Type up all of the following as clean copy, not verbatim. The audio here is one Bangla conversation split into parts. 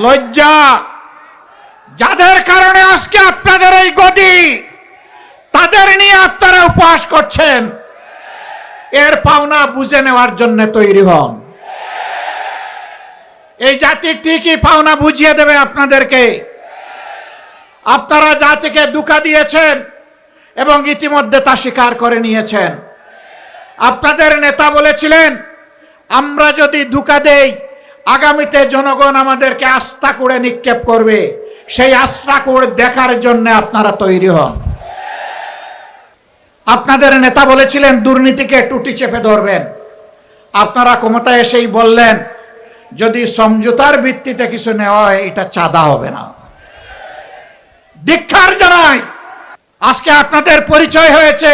লজ্জা, যাদের কারণে আজকে আপনাদের এই গদি, তাদের নিয়ে আপনারা উপহাস করছেন। এর পাওনা বুঝে নেওয়ার জন্য তৈরি হন। এই জাতি ঠিকই পাওনা বুঝিয়ে দেবে আপনাদেরকে। আপনারা জাতিকে ধোঁকা দিয়েছেন এবং ইতিমধ্যে তা স্বীকার করে নিয়েছেন। আপনাদের নেতা বলেছিলেন, আমরা যদি ধোঁকা দেই আগামীতে জনগণ আমাদেরকে আস্থা করে নিক্ষেপ করবে। সেই আস্থা করে দেখার জন্য আপনারা তৈরি হন। আপনাদের নেতা বলেছিলেন দুর্নীতিকে টুটি চেপে ধরবেন। আপনারা ক্ষমতায় এসেই বললেন, যদি সমঝোতার ভিত্তিতে কিছু নেওয়া হয় এটা চাঁদা হবে না। ধিক্কার জানাই। আজকে আপনাদের পরিচয় হয়েছে,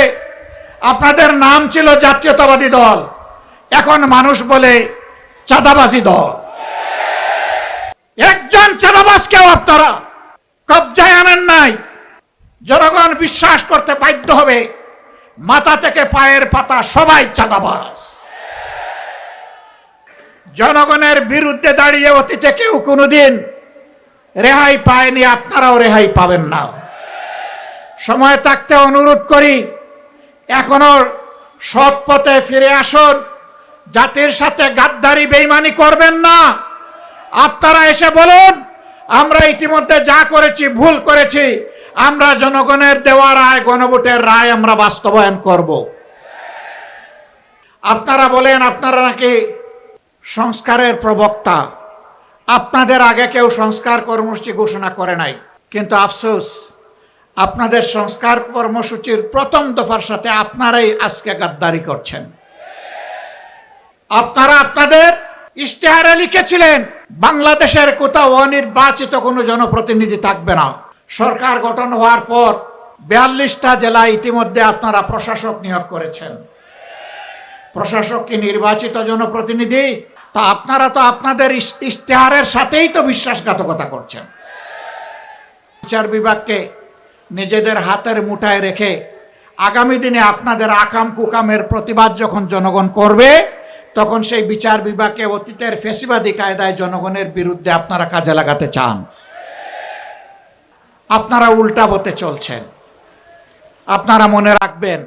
আপনাদের নাম ছিল জাতীয়তাবাদী দল, এখন মানুষ বলে চাঁদাবাজি দল। একজন চাঁদাবাজকেও আপনারা কবজায় আনেন নাই। জনগণ বিশ্বাস করতে বাধ্য হবে মাথা থেকে পায়ের পাতা সবাই চাঁদাবাজ। জনগণের বিরুদ্ধে দাঁড়িয়ে অতীতে কেউ কোনোদিন রেহাই পায়নি, আপনারাও রেহাই পাবেন না। সময় থাকতে অনুরোধ করি, এখনো সৎ পথে ফিরে আসুন। জাতির সাথে গাদ্দারি বেঈমানি করবেন না। আপনারা এসে বলুন, আমরা ইতিমধ্যে যা করেছি ভুল করেছি, আমরা জনগণের দেওয়া রায়, গণভোটের রায় আমরা বাস্তবায়ন করব। আপনারা বলেন আপনারা নাকি সংস্কারের প্রবক্তা। আপনাদের আগে কেউ সংস্কার কর্মসূচি ঘোষণা করে নাই, কিন্তু আফসোস আপনাদের সংস্কার কর্মসূচির প্রথম দফার সাথে আপনারাই আজকে গাদ্দারি করছেন। আপনারা আপনাদের ইশতেহারে লিখেছিলেন বাংলাদেশের কোথাও অনির্বাচিত কোনো জনপ্রতিনিধি থাকবে না। সরকার গঠন হওয়ার পর 42টা জেলায় ইতিমধ্যে আপনারা প্রশাসক নিয়োগ করেছেন। প্রশাসক কি নির্বাচিত জনপ্রতিনিধি? তা আপনারা তো আপনাদের ইশতেহারের সাথেই তো বিশ্বাসঘাতকতা করছেন। বিচার বিভাগকে নিজেদের হাতের মুঠায় রেখে আগামী দিনে আপনাদের আকাম কুকামের প্রতিবাদ যখন জনগণ করবে, তখন সেই বিচার বিভাগকে অতীতের ফ্যাসিবাদী কায়দায় জনগণের বিরুদ্ধে আপনারা কাজে লাগাতে চান। আপনারা উল্টা পথে চলছেন। আপনারা মনে রাখবেন,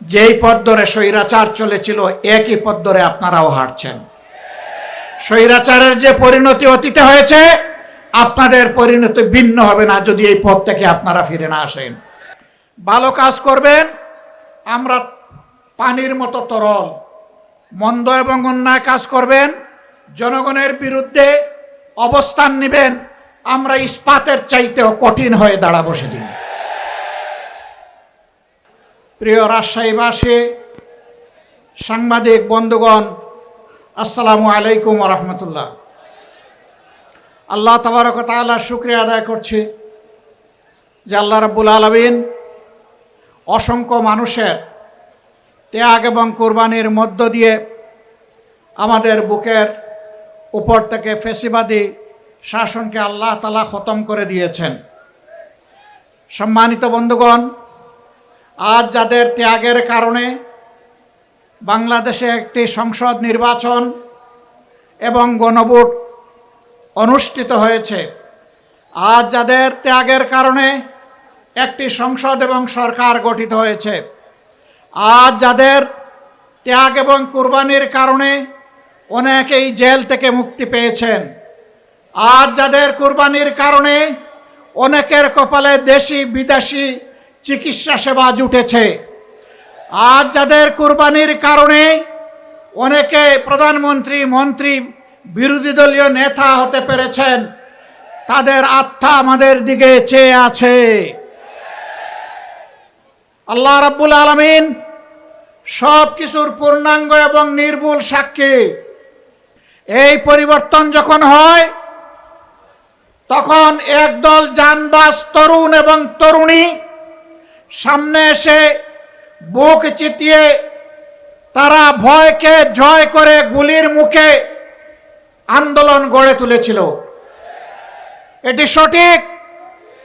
যেই পথ ধরে স্বৈরাচার চলেছিল একই পথ ধরে আপনারাও হাঁটছেন। স্বৈরাচারের যে পরিণতি অতীতে হয়েছে, আপনাদের পরিণতি ভিন্ন হবে না যদি এই পথ থেকে আপনারা ফিরে না আসেন। ভালো কাজ করবেন, আমরা পানির মতো তরল। মন্দ এবং অন্যায় কাজ করবেন, জনগণের বিরুদ্ধে অবস্থান নেবেন, আমরা ইস্পাতের চাইতেও কঠিন হয়ে দাঁড়াবো সেদিন। প্রিয় রাজশাহীবাসী, সাংবাদিক বন্ধুগণ, আসসালামু আলাইকুম ওয়া রাহমাতুল্লাহ। আল্লাহ তাবারক ওয়া তাআলার শুকরিয়া আদায় করছি যে আল্লাহ রাব্বুল আলামিন অসংখ্য মানুষের ত্যাগ এবং কোরবানির মধ্য দিয়ে আমাদের বুকের উপর থেকে ফ্যাসিবাদী শাসনকে আল্লাহ তাআলা খতম করে দিয়েছেন। সম্মানিত বন্ধুগণ, আজ যাদের ত্যাগের কারণে বাংলাদেশে একটি সংসদ নির্বাচন এবং গণভোট অনুষ্ঠিত হয়েছে, আজ যাদের ত্যাগের কারণে একটি সংসদ এবং সরকার গঠিত হয়েছে, আজ যাদের ত্যাগ এবং কুরবানির কারণে অনেকেই জেল থেকে মুক্তি পেয়েছেন, আজ যাদের কুরবানির কারণে অনেকের কপালে দেশি বিদেশি চিকিৎসা সেবা জুটেছে, আজ যাদের কুরবানির কারণে অনেকে প্রধানমন্ত্রী, মন্ত্রী, বিরোধী দলীয় নেতা হতে পেরেছেন, তাদের আত্মা আমাদের দিকে চেয়ে আছে। আল্লাহ রাব্বুল আলামিন সব কিছুর পূর্ণাঙ্গ এবং নির্ভুল সাক্ষী। এই পরিবর্তন যখন হয়, তখন একদল জানবাজ তরুণ এবং তরুণী সামনে এসে বুক চিতিয়ে তারা ভয়কে জয় করে গুলির মুখে আন্দোলন গড়ে তুলেছিল। এটি সঠিক।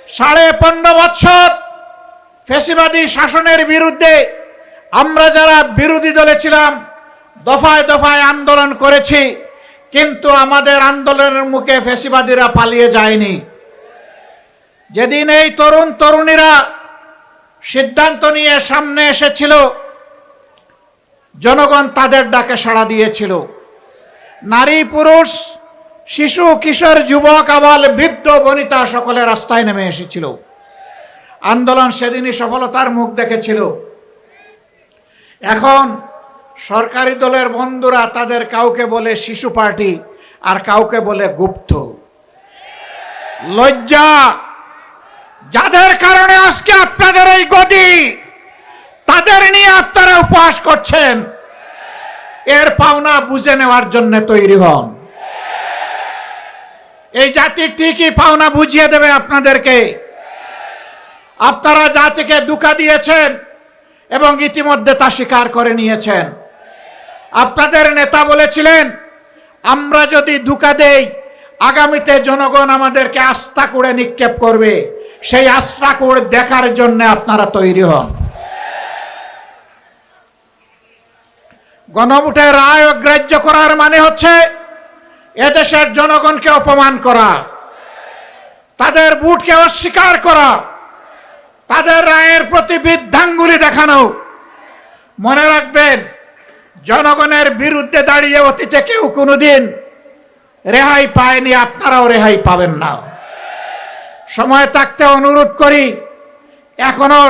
15.5 বছর ফ্যাসিবাদী শাসনের বিরুদ্ধে আমরা যারা বিরোধী দলে ছিলাম, দফায় দফায় আন্দোলন করেছি, কিন্তু আমাদের আন্দোলনের মুখে ফ্যাসিবাদীরা পালিয়ে যায়নি। যেদিন এই তরুণ তরুণীরা সিদ্ধান্ত নিয়ে সামনে এসেছিল, জনগণ তাদের ডাকে সাড়া দিয়েছিল। নারী পুরুষ শিশু কিশোর যুবক আবাল বৃদ্ধ বনিতা সকলে রাস্তায় নেমে এসেছিল। আন্দোলন সেদিনই সফলতার মুখ দেখেছিল। এখন সরকারি দলের বন্ধুরা তাদের কাউকে বলে শিশু পার্টি আর কাউকে বলে গুপ্ত। লজ্জা! যাদের কারণে আজকে আপনাদের এই গদি, তাদের নিয়ে আপনারা উপহাস করছেন। এর পাওনা বুঝে নেওয়ার জন্য তৈরি হন। এই জাতি ঠিকই পাওনা বুঝিয়ে দেবে আপনাদেরকে। আপনারা জাতিকে ধোঁকা দিয়েছেন এবং ইতিমধ্যে তা স্বীকার করে নিয়েছেন। আপনাদের নেতা বলেছিলেন, আমরা যদি ধোঁকা দেই আগামীতে জনগণ আমাদেরকে আস্থা করে নিক্ষেপ করবে। সেই আস্থা করে দেখার জন্য আপনারা তৈরি হন। গণভোটের রায় অগ্রাহ্য করার মানে হচ্ছে এদেশের জনগণকে অপমান করা, তাদের ভোটকে অস্বীকার করা, তাদের রায়ের প্রতি বৃদ্ধাঙ্গুলি দেখানো। মনে রাখবেন, জনগণের বিরুদ্ধে দাঁড়িয়ে অতীতে কেউ কোনোদিন রেহাই পায়নি, আপনারাও রেহাই পাবেন না। সময় থাকতে অনুরোধ করি, এখনো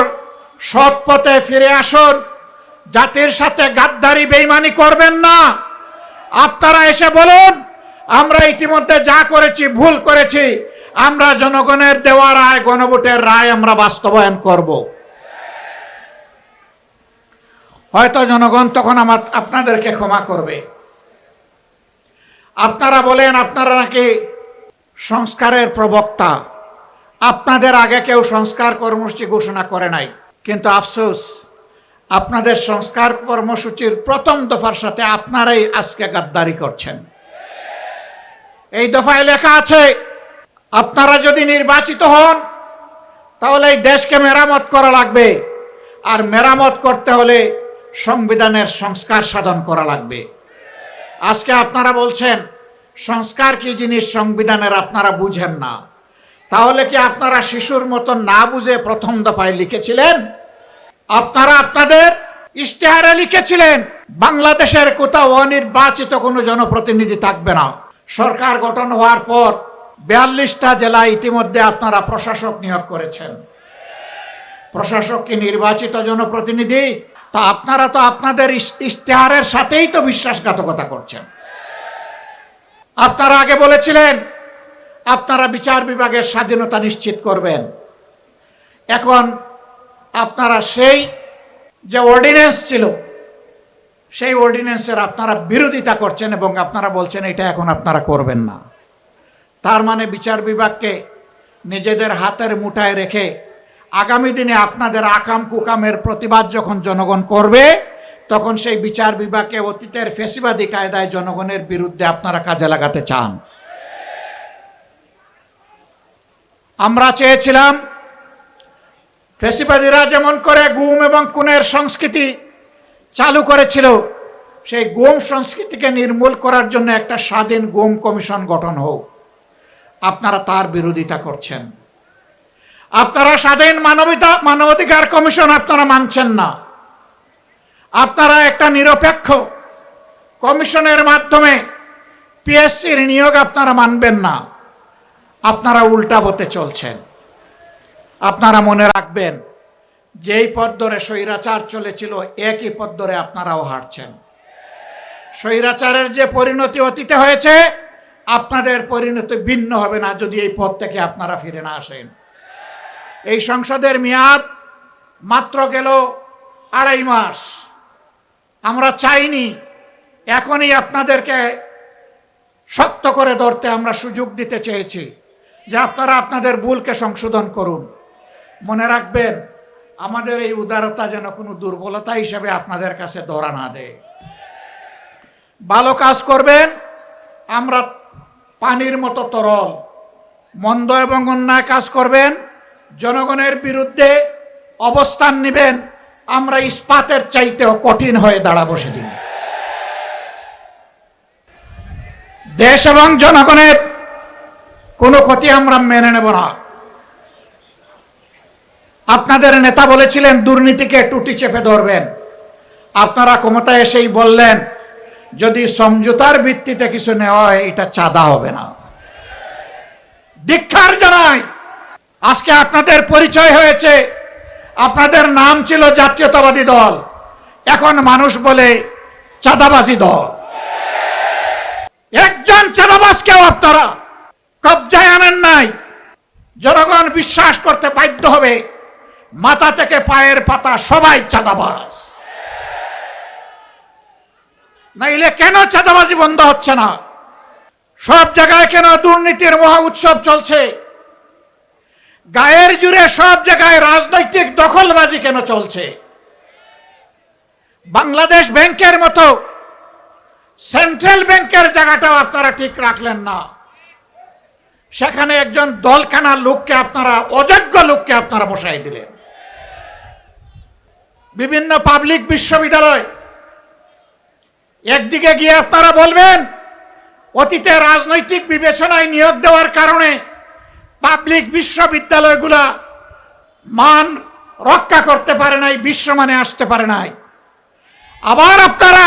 সৎ পথে ফিরে আসুন। জাতির সাথে গাদ্দারি বেইমানি করবেন না। আপনারা এসে বলুন, আমরা ইতিমধ্যে যা করেছি ভুল করেছি, আমরা জনগণের দেওয়া রায়, গণভোটের রায় আমরা বাস্তবায়ন করব। হয়তো জনগণ তখন আপনাদেরকে ক্ষমা করবে। আপনারা বলেন আপনারা নাকি সংস্কারের প্রবক্তা। আপনাদের আগে কেউ সংস্কার কর্মসূচি ঘোষণা করে নাই, কিন্তু আফসোস, আপনাদের সংস্কার কর্মসূচির প্রথম দফার সাথে আপনারাই আজকে গাদ্দারি করছেন। এই দফায় লেখা আছে, আপনারা যদি নির্বাচিত হন তাহলে এই দেশকে মেরামত করা লাগবে, আর মেরামত করতে হলে সংবিধানের সংস্কার সাধন করা লাগবে। আজকে আপনারা বলছেন সংস্কার কি জিনিস সংবিধানের আপনারা বুঝেন না। তাহলে কি আপনারা শিশুর মতো না বুঝে প্রথম দফায় লিখেছিলেন? আপনারা আপনাদের ইশতেহারে লিখেছিলেন বাংলাদেশের কোথাও অনির্বাচিত কোনো জনপ্রতিনিধি থাকবে না। সরকার গঠন হওয়ার পর 42টা জেলায় ইতিমধ্যে আপনারা প্রশাসক নিয়োগ করেছেন। প্রশাসক কি নির্বাচিত জনপ্রতিনিধি? তা আপনারা তো আপনাদের ইশতেহারের সাথেই তো বিশ্বাসঘাতকতা করছেন। আপনারা আগে বলেছিলেন আপনারা বিচার বিভাগের স্বাধীনতা নিশ্চিত করবেন। এখন আপনারা সেই যে অর্ডিন্যান্স ছিল, সেই অর্ডিন্যান্সের আপনারা বিরোধিতা করছেন এবং আপনারা বলছেন এটা এখন আপনারা করবেন না। তার মানে বিচার বিভাগকে নিজেদের হাতের মুঠায় রেখে আগামী দিনে আপনাদের আকাম কুকামের প্রতিবাদ যখন জনগণ করবে, তখন সেই বিচার বিভাগকে অতীতের ফ্যাসিবাদী কায়দায় জনগণের বিরুদ্ধে আপনারা কাজে লাগাতে চান। আমরা চেয়েছিলাম ফ্যাসিবাদীরা যেমন করে গুম এবং খুনের সংস্কৃতি চালু করেছিল, সেই গুম সংস্কৃতিকে নির্মূল করার জন্য একটা স্বাধীন গুম কমিশন গঠন হোক। আপনারা তার বিরোধিতা করছেন। আপনারা স্বাধীন মানবাধিকার কমিশন আপনারা মানছেন না। আপনারা একটা নিরপেক্ষ কমিশনের মাধ্যমে পিএসসির নিয়োগ আপনারা মানবেন না। আপনারা উল্টা পথে চলছেন। আপনারা মনে রাখবেন, যেই পথ ধরে স্বৈরাচার চলেছিল একই পথ ধরে আপনারাও হাঁটছেন। স্বৈরাচারের যে পরিণতি অতীতে হয়েছে, আপনাদের পরিণতি ভিন্ন হবে না যদি এই পথ থেকে আপনারা ফিরে না আসেন। এই সংসদের মেয়াদ মাত্র গেল 2.5 মাস। আমরা চাইনি, এখনই আপনাদেরকে শক্ত করে ধরতে আমরা সুযোগ দিতে চেয়েছি যে আপনারা আপনাদের ভুলকে সংশোধন করুন। মনে রাখবেন, আমাদের এই উদারতা যেন কোনো দুর্বলতা হিসেবে আপনাদের কাছে ধরা না দেয়। ভালো কাজ করবেন, আমরা পানির মতো তরল। মন্দ এবং অন্যায় কাজ করবেন, জনগণের বিরুদ্ধে অবস্থান নেবেন, আমরা ইস্পাতের চাইতেও কঠিন হয়ে দাঁড়াবো সেদিন। দেশ এবং জনগণের কোনো ক্ষতি আমরা মেনে নেব না। আপনাদের নেতা বলেছিলেন দুর্নীতিকে টুটি চেপে ধরবেন, আপনারা ক্ষমতায় এসেই বললেন যদি সমঝোতার ভিত্তিতে কিছু নেওয়া হয় এটা চাঁদা হবে না। ধিক্কার জানাই। আজকে আপনাদের পরিচয় হয়েছে, আপনাদের নাম ছিল জাতীয়তাবাদী দল, এখন মানুষ বলে চাঁদাবাজি দল। একজন চাঁদাবাজকেও আপনারা কবজায় আনেন নাই। জনগণ বিশ্বাস করতে বাধ্য হবে মাথা থেকে পায়ের পাতা সবাই চাঁদাবাজ। নাইলে কেন চাঁদাবাজি বন্ধ হচ্ছে না? সব জায়গায় কেন দুর্নীতির মহা উৎসব চলছে? গায়ের জুড়ে সব জায়গায় রাজনৈতিক দখলবাজি কেন চলছে? বাংলাদেশ ব্যাংকের মতো সেন্ট্রাল ব্যাংকের জায়গাটাও আপনারা ঠিক রাখলেন না। সেখানে একজন দলকানা লোককে আপনারা, অযোগ্য লোককে আপনারা বসাই দিলেন। বিভিন্ন পাবলিক বিশ্ববিদ্যালয়, একদিকে গিয়ে আপনারা বলবেন অতীতে রাজনৈতিক বিবেচনায় নিয়োগ দেওয়ার কারণে পাবলিক বিশ্ববিদ্যালয়গুলা মান রক্ষা করতে পারে নাই, বিশ্বমানে আসতে পারে নাই। আবার আপনারা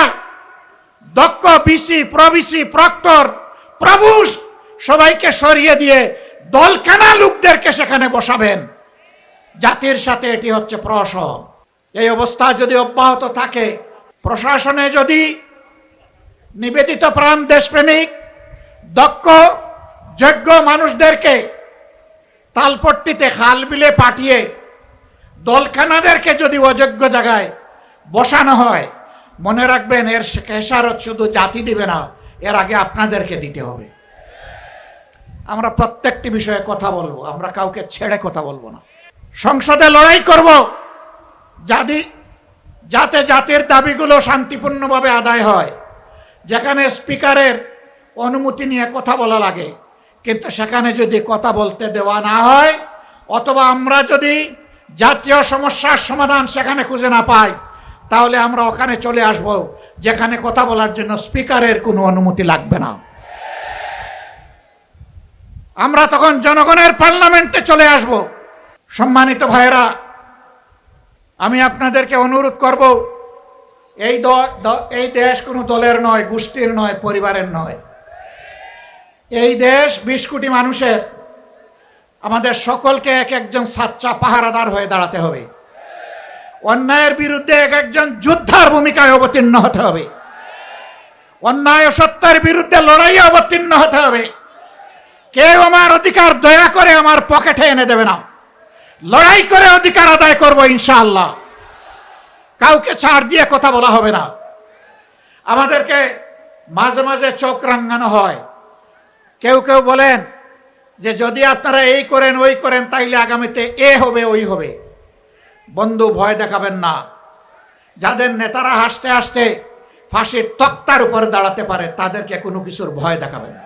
দক্ষ বিসি, প্রবিসি, প্রক্টর, প্রভুষ সবাইকে সরিয়ে দিয়ে দলকানা লোকদেরকে সেখানে বসাবেন। জাতির সাথে এটি হচ্ছে প্রহসন। এই অবস্থা যদি অব্যাহত থাকে, প্রশাসনে যদি নিবেদিত প্রাণ দেশপ্রেমিক দক্ষ যোগ্য মানুষদেরকে তালপট্টিতে খাল বিলে পাঠিয়ে দলখানাদেরকে যদি অযোগ্য জায়গায় বসানো হয়, মনে রাখবেন এর খেসারত শুধু জাতি দিবে না, এর আগে আপনাদেরকে দিতে হবে। আমরা প্রত্যেকটি বিষয়ে কথা বলবো, আমরা কাউকে ছেড়ে কথা বলবো না। সংসদে লড়াই করব যাতে জাতির দাবিগুলো শান্তিপূর্ণভাবে আদায় হয়। যেখানে স্পিকারের অনুমতি নিয়ে কথা বলা লাগে, কিন্তু সেখানে যদি কথা বলতে দেওয়া না হয়, অথবা আমরা যদি জাতীয় সমস্যার সমাধান সেখানে খুঁজে না পাই, তাহলে আমরা ওখানে চলে আসব যেখানে কথা বলার জন্য স্পিকারের কোনো অনুমতি লাগবে না। আমরা তখন জনগণের পার্লামেন্টে চলে আসব। সম্মানিত ভাইয়েরা, আমি আপনাদেরকে অনুরোধ করব, এই দেশ কোনো দলের নয়, গোষ্ঠীর নয়, পরিবারের নয়। এই দেশ 20 কোটি মানুষের। আমাদের সকলকে এক একজন সাচ্চা পাহারাদার হয়ে দাঁড়াতে হবে। অন্যায়ের বিরুদ্ধে এক একজন যোদ্ধার ভূমিকায় অবতীর্ণ হতে হবে। অন্যায় ও সত্যের বিরুদ্ধে লড়াইয়ে অবতীর্ণ হতে হবে। কেউ আমার অধিকার দয়া করে আমার পকেটে এনে দেবে না। লড়াই করে অধিকার আদায় করব ইনশাআল্লাহ। কাউকে ছাড় দিয়ে কথা বলা হবে না। আমাদেরকে মাঝে মাঝে চোখ রাঙানো হয়। কেউ কেউ বলেন যে যদি আপনারা এই করেন ওই করেন তাইলে আগামীতে এ হবে ওই হবে। বন্ধু, ভয় দেখাবেন না। যাদের নেতারা হাসতে হাসতে ফাঁসির তক্তার উপরে দাঁড়াতে পারে, তাদেরকে কোনো কিছুর ভয় দেখাবেন না।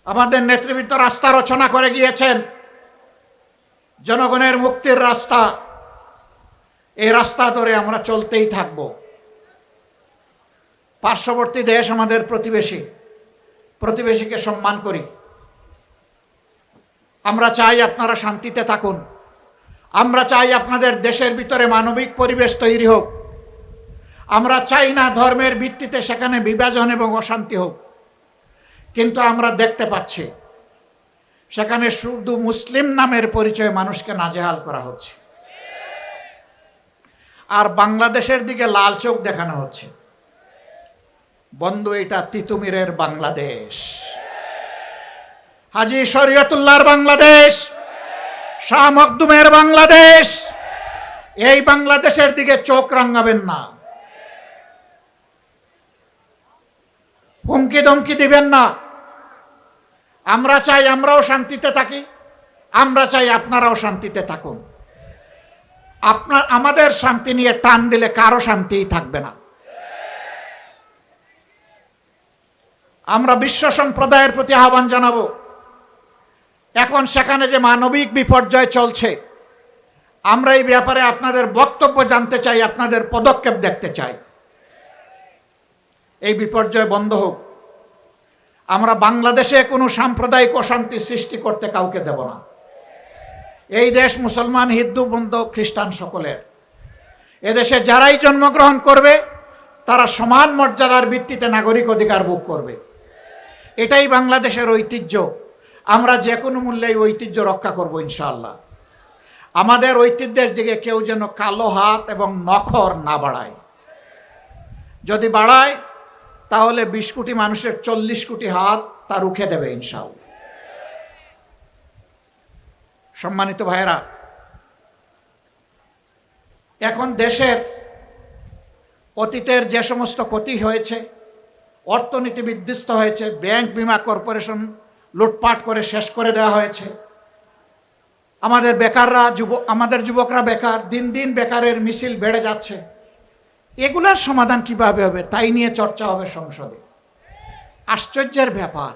আমাদের নেতৃবৃন্দ রাস্তা রচনা করে গিয়েছেন, জনগণের মুক্তির রাস্তা। এই রাস্তা ধরে আমরা চলতেই থাকব। পার্শ্ববর্তী দেশ আমাদের প্রতিবেশী, প্রতিবেশীকে সম্মান করি। আমরা চাই আপনারা শান্তিতে থাকুন। আমরা চাই আপনাদের দেশের ভিতরে মানবিক পরিবেশ তৈরি হোক। আমরা চাই না ধর্মের ভিত্তিতে সেখানে বিভাজন এবং অশান্তি হোক। কিন্তু আমরা দেখতে পাচ্ছি সেখানে শুধু মুসলিম নামের পরিচয়ে মানুষকে নাজেহাল করা হচ্ছে, আর বাংলাদেশের দিকে লাল চোখ দেখানো হচ্ছে। বন্ধু, এটা তিতুমিরের বাংলাদেশ, হাজী শরীয়তুল্লাহর বাংলাদেশ, শাহ মখদুমের বাংলাদেশ। এই বাংলাদেশের দিকে চোখ রাঙাবেন না, হুমকি ধমকি দিবেন না। আমরা চাই আমরাও শান্তিতে থাকি, আমরা চাই আপনারাও শান্তিতে থাকুন। আমাদের শান্তি নিয়ে টান দিলে কারো শান্তিই থাকবে না। আমরা বিশ্ব সম্প্রদায়ের প্রতি আহ্বান জানাবো, এখন সেখানে যে মানবিক বিপর্যয় চলছে, আমরা এই ব্যাপারে আপনাদের বক্তব্য জানতে চাই, আপনাদের পদক্ষেপ দেখতে চাই। এই বিপর্যয় বন্ধ হোক। আমরা বাংলাদেশে কোনো সাম্প্রদায়িক অশান্তি সৃষ্টি করতে কাউকে দেব না। এই দেশ মুসলমান, হিন্দু, বৌদ্ধ, খ্রিস্টান সকলের। এদেশে যারাই জন্মগ্রহণ করবে তারা সমান মর্যাদার ভিত্তিতে নাগরিক অধিকার ভোগ করবে। এটাই বাংলাদেশের ঐতিহ্য। আমরা যে কোনো মূল্যে এই ঐতিহ্য রক্ষা করব ইনশাআল্লাহ। আমাদের ঐতিহ্যের দিকে কেউ যেন কালো হাত এবং নখর না বাড়ায়। যদি বাড়ায় তাহলে 20 কোটি মানুষের 40 কোটি হাত তা রুখে দেবে ইনশাআল্লাহ। সম্মানিত ভাইয়েরা, এখন দেশের অতীতের যে সমস্ত ক্ষতি হয়েছে, অর্থনীতি বিধ্বস্ত হয়েছে, ব্যাংক বিমা কর্পোরেশন লুটপাট করে শেষ করে দেওয়া হয়েছে, আমাদের যুবকরা বেকার, দিন দিন বেকারের মিছিল বেড়ে যাচ্ছে। এগুলার সমাধান কিভাবে হবে তাই নিয়ে চর্চা হবে সংসদে। আশ্চর্যের ব্যাপার,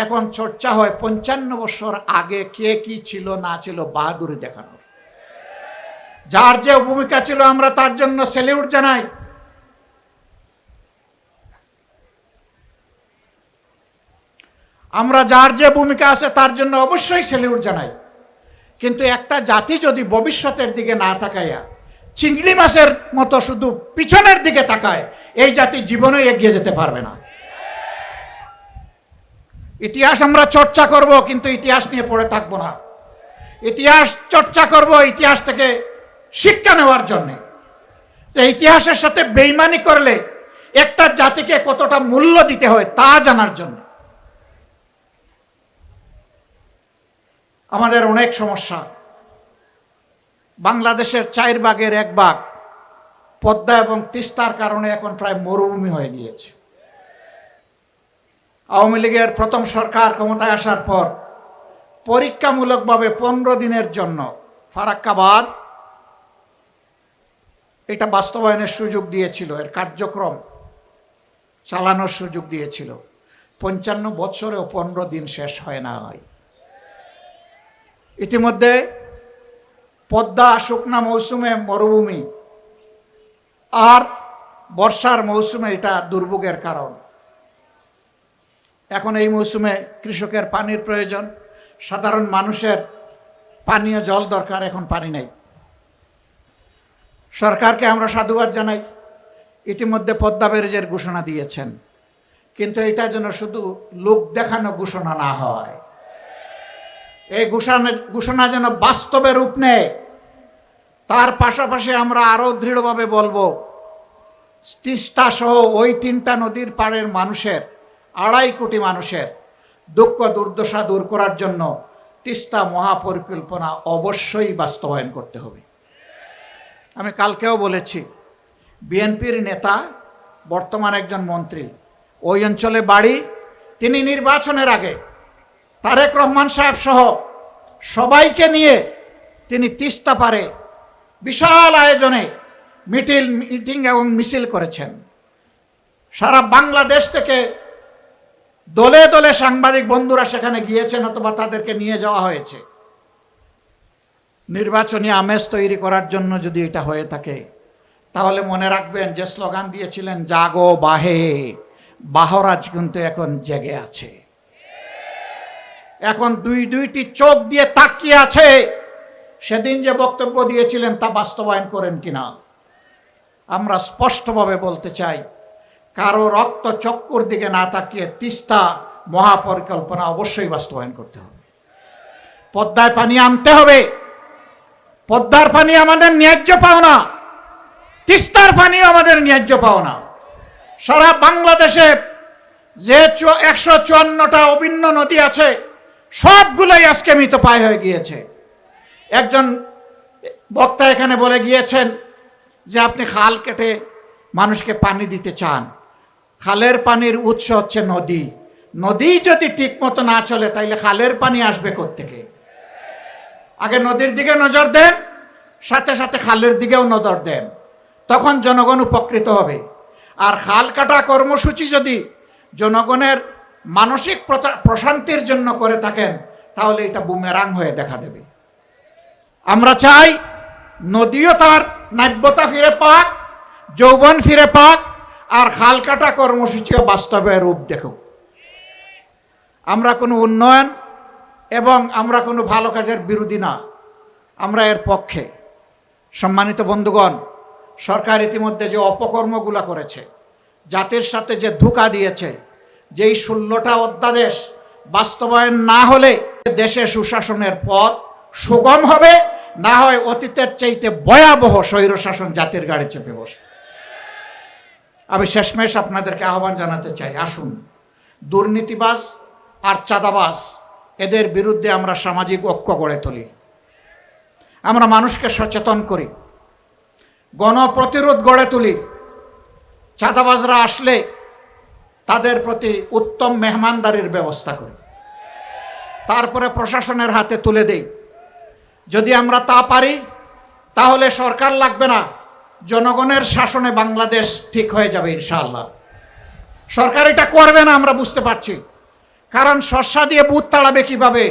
এখন চর্চা হয় 55 বছর আগে কে কি ছিল না ছিল বাহাদুরি দেখানোর। যার যে ভূমিকা ছিল আমরা তার জন্য স্যালিউট জানাই। আমরা যার যে ভূমিকা আছে তার জন্য অবশ্যই স্যালিউট জানাই। কিন্তু একটা জাতি যদি ভবিষ্যতের দিকে না তাকায়া চিংড়ি মাছের মতো শুধু পিছনের দিকে তাকায়, এই জাতি জীবনে এগিয়ে যেতে পারবে না। ইতিহাস আমরা চর্চা করব, কিন্তু ইতিহাস নিয়ে পড়ে থাকবো না। ইতিহাস চর্চা করব ইতিহাস থেকে শিক্ষা নেওয়ার জন্য। ইতিহাসের সাথে বেইমানি করলে একটা জাতিকে কতটা মূল্য দিতে হয় তা জানার জন্য। আমাদের অনেক সমস্যা। বাংলাদেশের 4 ভাগের 1 ভাগ পদ্মা এবং তিস্তার কারণে এখন প্রায় মরুভূমি হয়ে গিয়েছে। আওয়ামী লীগের প্রথম সরকার ক্ষমতায় আসার পর পরীক্ষামূলকভাবে 15 দিনের জন্য ফারাক্কা বাঁধ এটা বাস্তবায়নের সুযোগ দিয়েছিল, এর কার্যক্রম চালানোর সুযোগ দিয়েছিল। 55 বছরেও 15 দিন শেষ হয় না। ইতিমধ্যে পদ্মা শুকনা মৌসুমে মরুভূমি, আর বর্ষার মৌসুমে এটা দুর্ভোগের কারণ। এখন এই মৌসুমে কৃষকের পানির প্রয়োজন, সাধারণ মানুষের পানীয় জল দরকার, এখন পানি নেই। সরকারকে আমরা সাধুবাদ জানাই, ইতিমধ্যে পদ্মা ব্যারেজের ঘোষণা দিয়েছেন, কিন্তু এটা যেন শুধু লোক দেখানো ঘোষণা না হয়। এই ঘোষণা যেন বাস্তবে রূপ নেয়। তার পাশাপাশি আমরা আরো দৃঢ়ভাবে বলবো, তিস্তা সহ ওই 3টা নদীর পাড়ের মানুষের, 2.5 কোটি মানুষের দুঃখ দুর্দশা দূর করার জন্য তিস্তা মহাপরিকল্পনা অবশ্যই বাস্তবায়ন করতে হবে। আমি কালকেও বলেছি, বিএনপির নেতা, বর্তমান একজন মন্ত্রী, ওই অঞ্চলে বাড়ি, তিনি নির্বাচনের আগে তারেক রহমান সাহেব সহ সবাইকে নিয়ে তিনি তিস্তা পারে বিশাল আয়োজনে মিটিং এবং মিছিল করেছেন। সারা বাংলাদেশ থেকে দলে দলে সাংবাদিক বন্ধুরা সেখানে গিয়েছেন অথবা তাদেরকে নিয়ে যাওয়া হয়েছে। নির্বাচনী আমেজ তৈরি করার জন্য যদি এটা হয়ে থাকে, তাহলে মনে রাখবেন যে স্লোগান দিয়েছিলেন জাগো বাহে, বাহরাজ কিন্তু এখন জেগে আছে। এখন দুইটি চোখ দিয়ে তাকিয়ে আছে। সেদিন যে বক্তব্য দিয়েছিলেন তা বাস্তবায়ন করেন কিনা। আমরা স্পষ্টভাবে বলতে চাই, কারো রক্ত চক্কর দিকে না তাকিয়ে তিস্তা মহাপরিকল্পনা অবশ্যই বাস্তবায়ন করতে হবে। পদ্মায় পানি আনতে হবে। পদ্মার পানি আমাদের ন্যায্য পাওনা, তিস্তার পানি আমাদের ন্যায্য পাওনা। সারা বাংলাদেশে যে 154টা অভিন্ন নদী আছে, সবগুলোই আজকে মৃতপ্রায় হয়ে গিয়েছে। একজন বক্তা এখানে বলে গিয়েছেন যে আপনি খাল কেটে মানুষকে পানি দিতে চান। খালের পানির উৎস হচ্ছে নদী। নদী যদি ঠিক মতো না চলে তাইলে খালের পানি আসবে কোত্থেকে? আগে নদীর দিকে নজর দেন, সাথে সাথে খালের দিকেও নজর দেন, তখন জনগণ উপকৃত হবে। আর খাল কাটা কর্মসূচি যদি জনগণের মানসিক প্রশান্তির জন্য করে থাকেন, তাহলে এটা বুমেরাং হয়ে দেখা দেবে। আমরা চাই নদীও তার নাব্যতা ফিরে পাক, যৌবন ফিরে পাক, আর খাল কাটা কর্মসূচিও বাস্তবে রূপ দেখুক। আমরা কোনো উন্নয়ন এবং আমরা কোনো ভালো কাজের বিরোধী না, আমরা এর পক্ষে। সম্মানিত বন্ধুগণ, সরকার ইতিমধ্যে যে অপকর্মগুলো করেছে, জাতির সাথে যে ধোঁকা দিয়েছে, যেই 16টা অধ্যাদেশ বাস্তবায়ন না হলে দেশে সুশাসনের পথ সুগম হবে, না হয় অতীতের চাইতে ভয়াবহ স্বৈরশাসন জাতির গাড়ি চেপে বসে। আমি শেষমেশ আপনাদেরকে আহ্বান জানাতে চাই, আসুন দুর্নীতিবাজ আর চাঁদাবাজ এদের বিরুদ্ধে আমরা সামাজিক ঐক্য গড়ে তুলি, আমরা মানুষকে সচেতন করি, গণপ্রতিরোধ গড়ে তুলি। চাঁদাবাজরা আসলে তাদের প্রতি উত্তম মেহমানদারির ব্যবস্থা করি, তারপরে প্রশাসনের হাতে তুলে দেই। যদি আমরা তা পারি তাহলে সরকার লাগবে না, জনগণের শাসনে বাংলাদেশ ঠিক হয়ে যাবে ইনশাআল্লাহ। সরকার এটা করবে না আমরা বুঝতে পারছি, কারণ শস্যা দিয়ে ভূত তাড়াবে কিভাবে?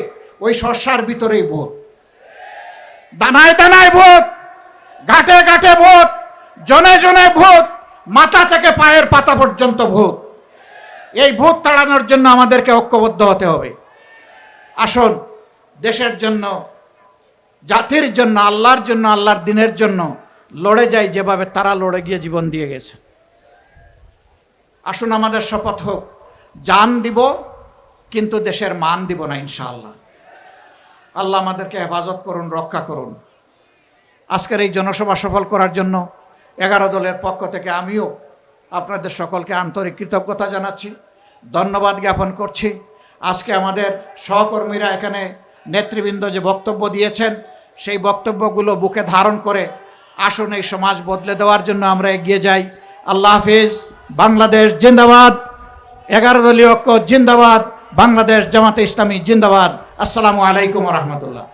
ওই শস্যার ভিতরেই ভূত, দানায় দানায় ভূত, ঘাটে ঘাটে ভূত, জনে জনে ভূত, মাথা থেকে পায়ের পাতা পর্যন্ত ভূত। এই ভূত তাড়ানোর জন্য আমাদেরকে ঐক্যবদ্ধ হতে হবে। আসুন দেশের জন্য, জাতির জন্য, আল্লাহর জন্য, আল্লাহর দিনের জন্য লড়ে যাই যেভাবে তারা লড়ে গিয়ে জীবন দিয়ে গেছে। আসুন আমাদের শপথ হোক, জান দিব কিন্তু দেশের মান দিব না ইনশাআল্লাহ। আল্লাহ আমাদেরকে হেফাজত করুন, রক্ষা করুন। আজকের এই জনসভা সফল করার জন্য 11 দলের পক্ষ থেকে আমিও আপনাদের সকলকে আন্তরিক কৃতজ্ঞতা জানাচ্ছি, ধন্যবাদ জ্ঞাপন করছি। আজকে আমাদের সহকর্মীরা এখানে নেতৃবৃন্দ যে বক্তব্য দিয়েছেন, সেই বক্তব্যগুলো বুকে ধারণ করে আসুন এই সমাজ বদলে দেওয়ার জন্য আমরা এগিয়ে যাই। আল্লাহ হাফিজ। বাংলাদেশ জিন্দাবাদ, 11 দলীয় ঐক্য জিন্দাবাদ, বাংলাদেশ জামাতে ইসলামী জিন্দাবাদ। আসসালামু আলাইকুম ওয়া রাহমাতুল্লাহ।